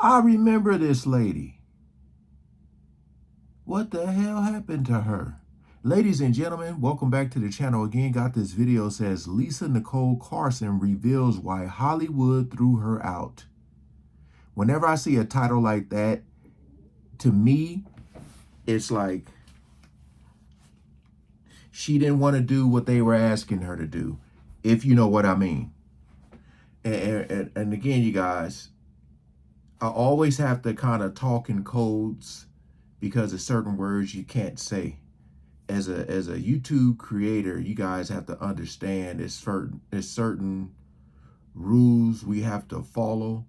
I remember this lady. What the hell happened to her? Ladies and gentlemen, welcome back to the channel again. Got this video, says Lisa Nicole Carson reveals why Hollywood threw her out. Whenever I see a title like that, to me, it's like she didn't want to do what they were asking her to do, if you know what I mean. And again, you guys, I always have to kind of talk in codes because of certain words you can't say. As a YouTube creator, you guys have to understand there's certain rules we have to follow.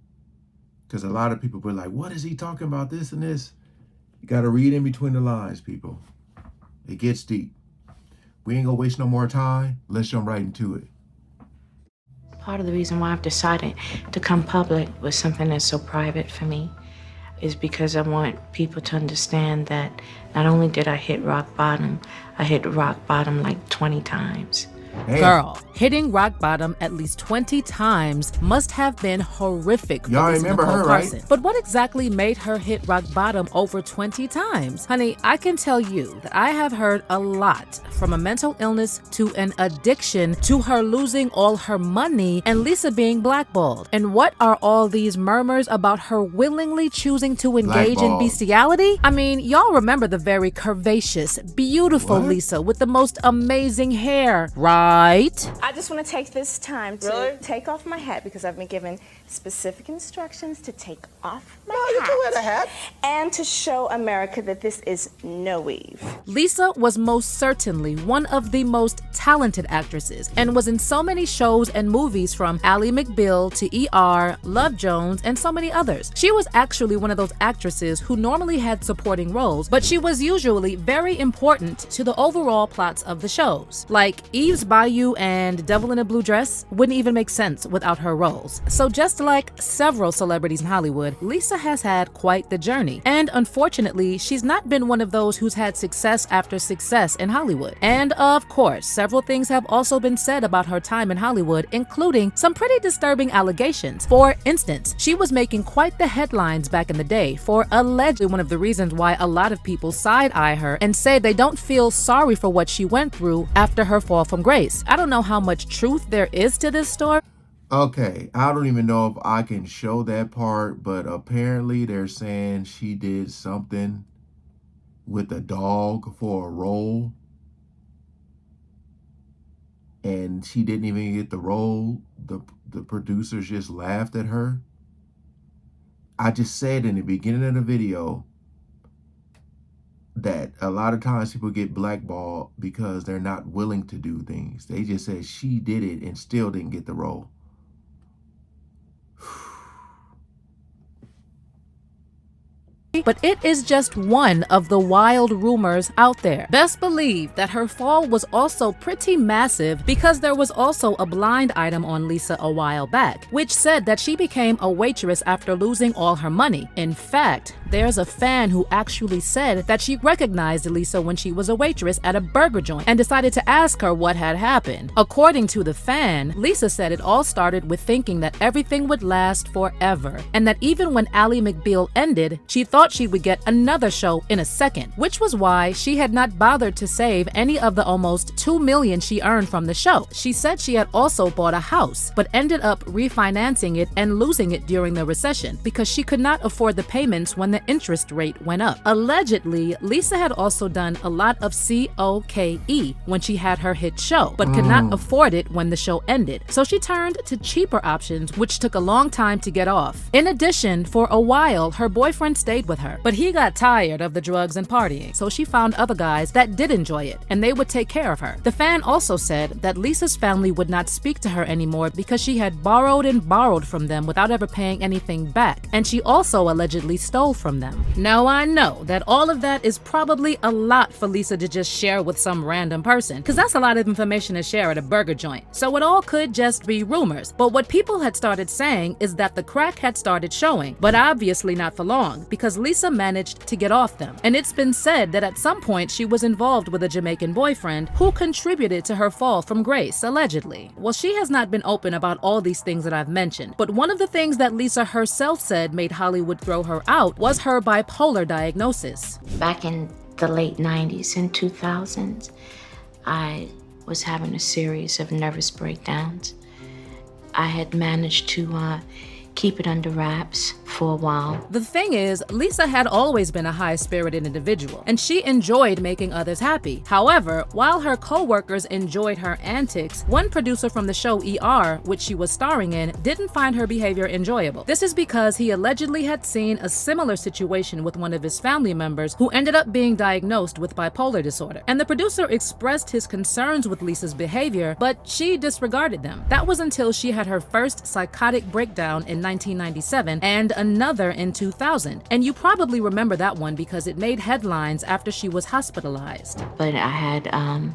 Because a lot of people be like, what is he talking about, this and this? You got to read in between the lines, people. It gets deep. We ain't gonna waste no more time. Let's jump right into it. Part of the reason why I've decided to come public with something that's so private for me is because I want people to understand that not only did I hit rock bottom, I hit rock bottom like 20 times. Damn. Girl, hitting rock bottom at least 20 times must have been horrific for Y'all Lisa remember Nicole her, Carson. right? But what exactly made her hit rock bottom over 20 times? Honey, I can tell you that I have heard a lot, from a mental illness to an addiction to her losing all her money and Lisa being blackballed. And what are all these murmurs about her willingly choosing to engage in bestiality? I mean, y'all remember the very curvaceous, beautiful Lisa with the most amazing hair, right? I just want to take this time to take off my hat because I've been given specific instructions to take off my hat. You can wear the hat. And to show America that this is no weave. Lisa was most certainly one of the most talented actresses and was in so many shows and movies, from Ally McBeal to ER, Love Jones, and so many others. She was actually one of those actresses who normally had supporting roles, but she was usually very important to the overall plots of the shows. Like Eve's Bayou and Devil in a Blue Dress wouldn't even make sense without her roles. So just like several celebrities in Hollywood, Lisa has had quite the journey. And unfortunately, she's not been one of those who's had success after success in Hollywood. And of course, several things have also been said about her time in Hollywood, including some pretty disturbing allegations. For instance, she was making quite the headlines back in the day for allegedly one of the reasons why a lot of people side-eye her and say they don't feel sorry for what she went through after her fall from grace. I don't know how much truth there is to this story. Okay, I don't even know if I can show that part, but apparently they're saying she did something with a dog for a role, and she didn't even get the role. The producers just laughed at her. I just said in the beginning of the video that a lot of times people get blackballed because they're not willing to do things. They just said she did it and still didn't get the role. But it is just one of the wild rumors out there. Best believe that her fall was also pretty massive because there was also a blind item on Lisa a while back, which said that she became a waitress after losing all her money. In fact, there's a fan who actually said that she recognized Lisa when she was a waitress at a burger joint and decided to ask her what had happened. According to the fan, Lisa said it all started with thinking that everything would last forever, and that even when Ally McBeal ended, she thought she would get another show in a second, which was why she had not bothered to save any of the almost $2 million she earned from the show. She said she had also bought a house, but ended up refinancing it and losing it during the recession because she could not afford the payments when the interest rate went up. Allegedly, Lisa had also done a lot of COKE when she had her hit show, but could not afford it when the show ended. So she turned to cheaper options, which took a long time to get off. In addition, for a while, her boyfriend stayed with her, but he got tired of the drugs and partying, so she found other guys that did enjoy it, and they would take care of her. The fan also said that Lisa's family would not speak to her anymore because she had borrowed and borrowed from them without ever paying anything back, and she also allegedly stole from from them. Now I know that all of that is probably a lot for Lisa to just share with some random person, because that's a lot of information to share at a burger joint. So it all could just be rumors. But what people had started saying is that the crack had started showing, but obviously not for long, because Lisa managed to get off them. And it's been said that at some point she was involved with a Jamaican boyfriend who contributed to her fall from grace, allegedly. Well, she has not been open about all these things that I've mentioned, but one of the things that Lisa herself said made Hollywood throw her out was her bipolar diagnosis. Back in the late 90s and 2000s, I was having a series of nervous breakdowns. I had managed to keep it under wraps for a while. The thing is, Lisa had always been a high-spirited individual, and she enjoyed making others happy. However, while her co-workers enjoyed her antics, one producer from the show ER, which she was starring in, didn't find her behavior enjoyable. This is because he allegedly had seen a similar situation with one of his family members who ended up being diagnosed with bipolar disorder. And the producer expressed his concerns with Lisa's behavior, but she disregarded them. That was until she had her first psychotic breakdown in 1997 and another in 2000. And you probably remember that one because it made headlines after she was hospitalized. But I had an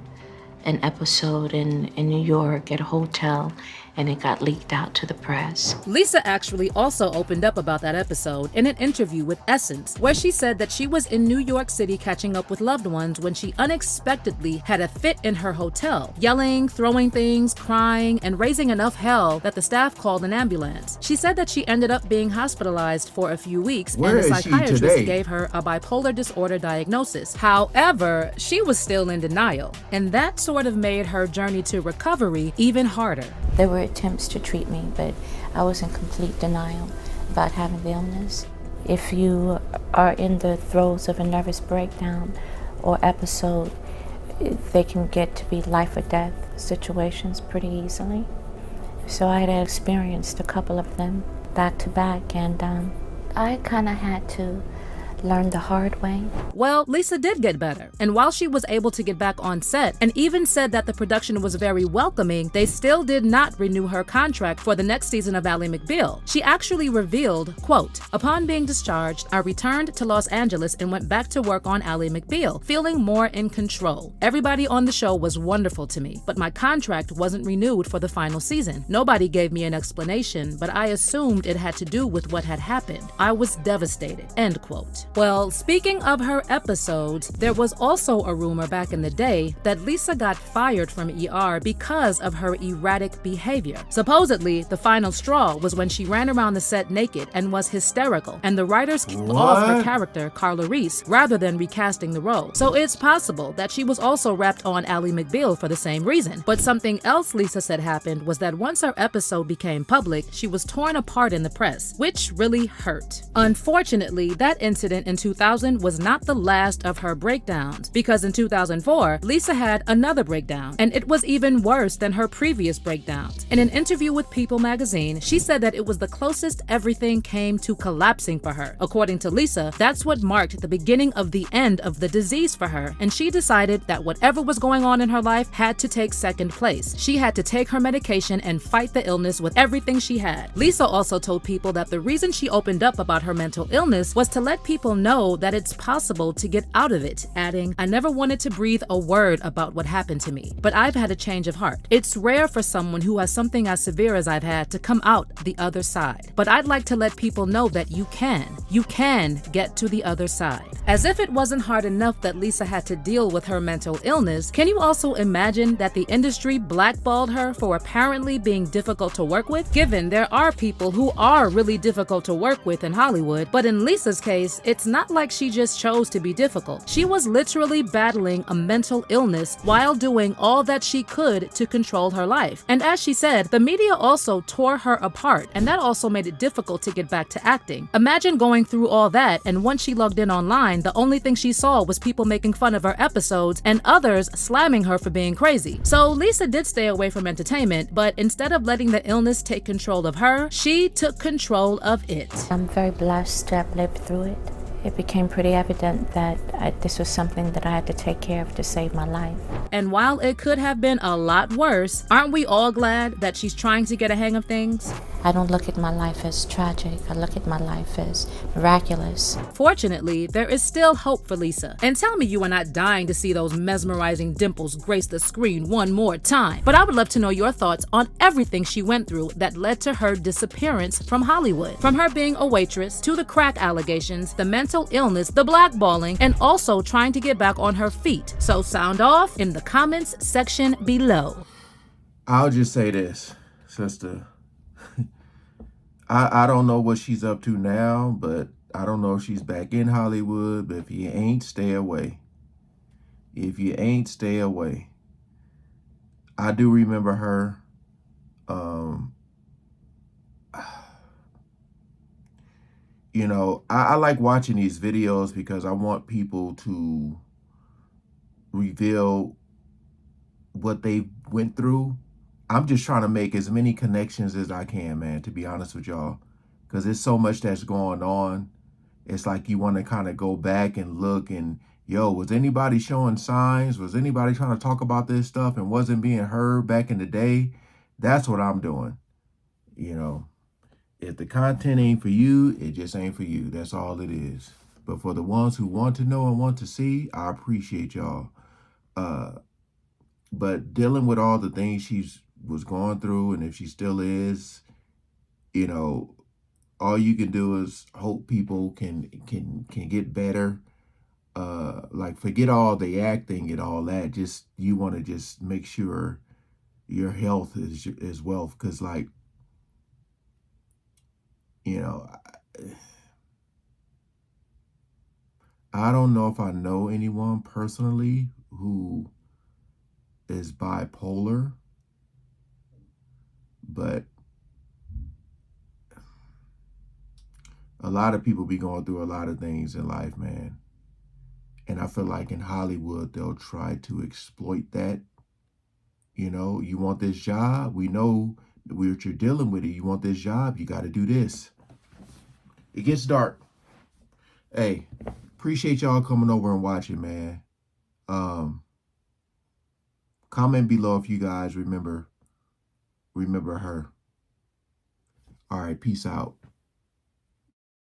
episode in New York at a hotel, and it got leaked out to the press. Lisa actually also opened up about that episode in an interview with Essence, where she said that she was in New York City catching up with loved ones when she unexpectedly had a fit in her hotel, yelling, throwing things, crying, and raising enough hell that the staff called an ambulance. She said that she ended up being hospitalized for a few weeks, and the psychiatrist gave her a bipolar disorder diagnosis. However, she was still in denial, and that sort of made her journey to recovery even harder. There were attempts to treat me, but I was in complete denial about having the illness. If you are in the throes of a nervous breakdown or episode, they can get to be life or death situations pretty easily. So I had experienced a couple of them back to back, and I kind of had to learn the hard way. Well, Lisa did get better, and while she was able to get back on set and even said that the production was very welcoming, they still did not renew her contract for the next season of Ally McBeal. She actually revealed, quote, "Upon being discharged, I returned to Los Angeles and went back to work on Ally McBeal, feeling more in control. Everybody on the show was wonderful to me, but my contract wasn't renewed for the final season. Nobody gave me an explanation, but I assumed it had to do with what had happened. I was devastated," end quote. Well, speaking of her episodes, there was also a rumor back in the day that Lisa got fired from ER because of her erratic behavior. Supposedly, the final straw was when she ran around the set naked and was hysterical, and the writers kicked off her character, Carla Reese, rather than recasting the role. So it's possible that she was also wrapped on Ally McBeal for the same reason. But something else Lisa said happened was that once her episode became public, she was torn apart in the press, which really hurt. Unfortunately, that incident in 2000 was not the last of her breakdowns, because in 2004, Lisa had another breakdown, and it was even worse than her previous breakdowns. In an interview with People magazine, she said that it was the closest everything came to collapsing for her. According to Lisa, that's what marked the beginning of the end of the disease for her, and she decided that whatever was going on in her life had to take second place. She had to take her medication and fight the illness with everything she had. Lisa also told People that the reason she opened up about her mental illness was to let people know that it's possible to get out of it, adding, "I never wanted to breathe a word about what happened to me, but I've had a change of heart. It's rare for someone who has something as severe as I've had to come out the other side. But I'd like to let people know that you can get to the other side." As if it wasn't hard enough that Lisa had to deal with her mental illness, can you also imagine that the industry blackballed her for apparently being difficult to work with? Given there are people who are really difficult to work with in Hollywood, but in Lisa's case, it's not like she just chose to be difficult. She was literally battling a mental illness while doing all that she could to control her life. And as she said, the media also tore her apart, and that also made it difficult to get back to acting. Imagine going through all that, and once she logged in online, the only thing she saw was people making fun of her episodes and others slamming her for being crazy. So Lisa did stay away from entertainment, but instead of letting the illness take control of her, she took control of it. I'm very blessed to have lived through it. It became pretty evident that this was something that I had to take care of to save my life. And while it could have been a lot worse, aren't we all glad that she's trying to get a hang of things? I don't look at my life as tragic. I look at my life as miraculous. Fortunately, there is still hope for Lisa. And tell me you are not dying to see those mesmerizing dimples grace the screen one more time. But I would love to know your thoughts on everything she went through that led to her disappearance from Hollywood. From her being a waitress, to the crack allegations, the mental illness, the blackballing, and also trying to get back on her feet. So sound off in the comments section below. I'll just say this, sister. I don't know what she's up to now, but I don't know if she's back in Hollywood. But if you ain't, stay away. If you ain't, stay away. I do remember her. You know, I like watching these videos because I want people to reveal what they went through. I'm just trying to make as many connections as I can, man, to be honest with y'all. Because there's so much that's going on. It's like you want to kind of go back and look and, yo, was anybody showing signs? Was anybody trying to talk about this stuff and wasn't being heard back in the day? That's what I'm doing. You know, if the content ain't for you, it just ain't for you. That's all it is. But for the ones who want to know and want to see, I appreciate y'all. But dealing with all the things was going through, and if she still is, you know, all you can do is hope people can get better. Like, forget all the acting and all that. Just, you want to just make sure your health is wealth. Because, like, you know, I don't know if I know anyone personally who is bipolar, but a lot of people be going through a lot of things in life, man. And I feel like in Hollywood, they'll try to exploit that. You know, you want this job? We know what you're dealing with. It. You want this job? You got to do this. It gets dark. Hey, appreciate y'all coming over and watching, man. Comment below if you guys remember her. All right, peace out.